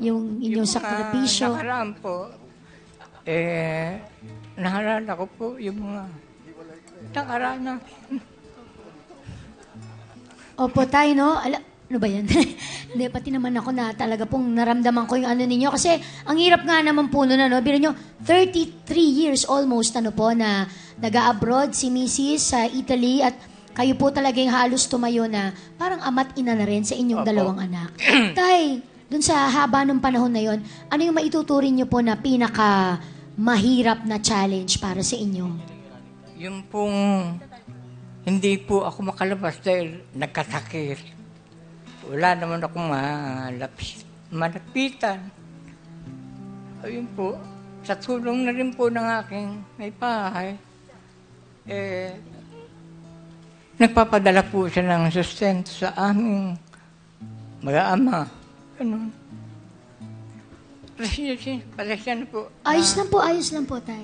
yung inyong sakripisyo? Nakaraan po, nahalala ko po yung mga nakaraan na. Opo, tayo, no? Ano ba yan? Hindi, pati naman ako na talaga pong naramdaman ko yung ano ninyo. Kasi ang hirap nga naman po nun, ano? Biro nyo, 33 years almost, ano po, na nag-a-abroad si Mrs. sa Italy at kayo po talaga yung halos tumayo na parang ama't ina na rin sa inyong dalawang anak. Tay, dun sa haba ng panahon na yon, ano yung maituturing nyo po na pinaka mahirap na challenge para sa inyo? Yung pong hindi po ako makalabas dahil nagkasakit. Wala naman akong malapitan. Ayun po, sa tulong na rin po ng aking may bahay, nagpapadala po siya ng sustento sa aming mag-aama. Ganun. Pasensya na po. Ayos lang po tayo.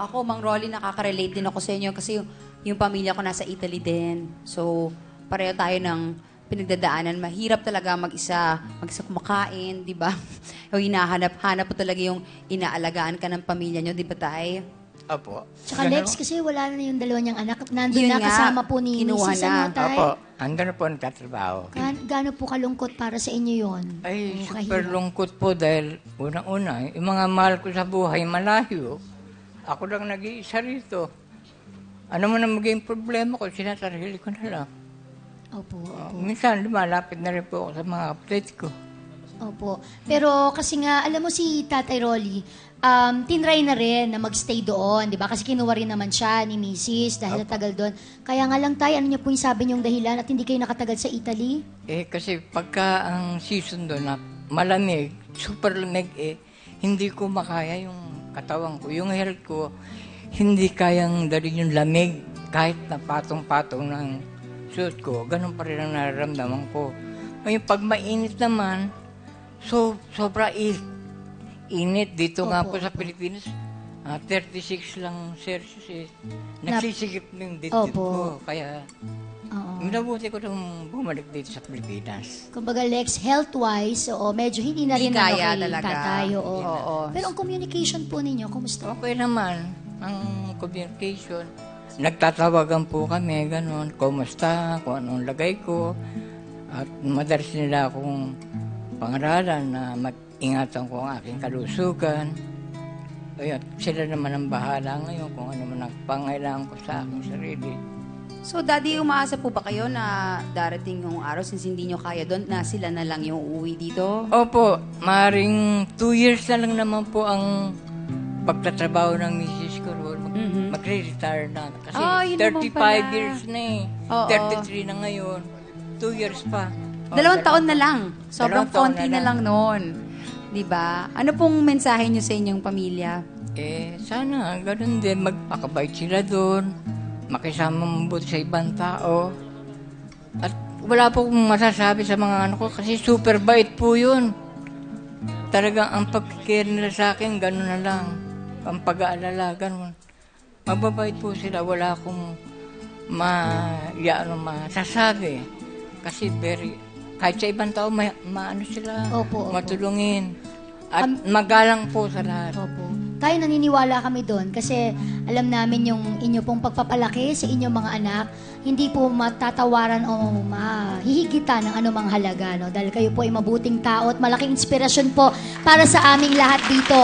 Ako, Mang Rolly, nakaka-relate din ako sa inyo kasi yung pamilya ko nasa Italy din. So, pareho tayo ng pinagdadaanan. Mahirap talaga mag-isa kumakain, di ba? O hinahanap po talaga yung inaalagaan ka ng pamilya nyo, di ba tayo? Opo. Tsaka Lex, kasi wala na yung dalawa niyang anak. Nandun Yun na nga, kasama po ni kinuha Mrs. na. Ano, tay? Opo, andun na po nagtatrabaho. Gaano po kalungkot para sa inyo yon? Ay, O super kahirap? lungkot po dahil unang-una, yung mga mahal ko sa buhay malayo. Ako lang nag-iisa rito. Ano man ang maging problema ko, sinasarili ko na lang. Opo. Minsan, lumalapit na rin po ako sa mga kapatid ko. Opo. Pero kasi nga, alam mo si Tatay Rolly, tinry na rin na magstay doon, di ba? Kasi kinuha rin naman siya ni Mrs. dahil natagal doon. Kaya nga lang tayo, ano niya po yung sabi niyong dahilan at hindi kayo nakatagal sa Italy? Kasi pagka ang season doon na malamig, super lamig, hindi ko makaya yung katawan ko. Yung health ko, hindi kayang dalhin yung lamig. Kahit na patong-patong ng suit ko, ganun pa rin ang nararamdaman ko. Ngayon, pag mainit naman, sobra init. Dito nga po sa Pilipinas, 36 lang Celsius. Nagsisigip ng dibdib ko. Kaya, minabuti ko nung bumalik dito sa Pilipinas. Kumbaga, Lex, health-wise, medyo hindi na rin Hindi kaya kay talaga. Tatay. Oo. Pero ang communication po ninyo, kumusta? Okay naman ang communication. Nagtatawagan po kami, gano'n, kumusta, kung anong lagay ko. At madalas nila akong pangaralan na mag-ingatan ko ang aking kalusugan. Ayun, sila naman ang bahala ngayon kung ano man ang pangailangan ko sa aking sarili. So, Daddy, umaasa po ba kayo na darating yung araw since hindi nyo kaya doon na sila na lang yung uuwi dito? Opo, maaaring 2 years na lang naman po ang pagtatrabaho ng misis ko. Magre-retire na. Kasi yun naman 35 pala. years na Oo. 33 na ngayon. 2 years pa. 2 taon na lang. Sobrang Dalawang taon konti na na lang noon. Di ba? Ano pong mensahe nyo sa inyong pamilya? Sana ganun din. Magpakabait sila doon. Makisama mabuti sa ibang tao. At wala po akong masasabi sa mga anak ko kasi super bait po yun. Talagang ang pag-care nila sa akin, ganun na lang. Ang pag-aalala, ganun. Magbabait po sila. Wala akong masasabi. Kasi kahit sa ibang tao, maano sila, matulungin. At magalang po sa lahat. Opo. Tayo naniniwala kami doon kasi alam namin yung inyo pong pagpapalaki sa inyong mga anak, hindi po matatawaran o mahihigitan ng anumang halaga. No? Dahil kayo po ay mabuting tao at malaking inspirasyon po para sa aming lahat dito.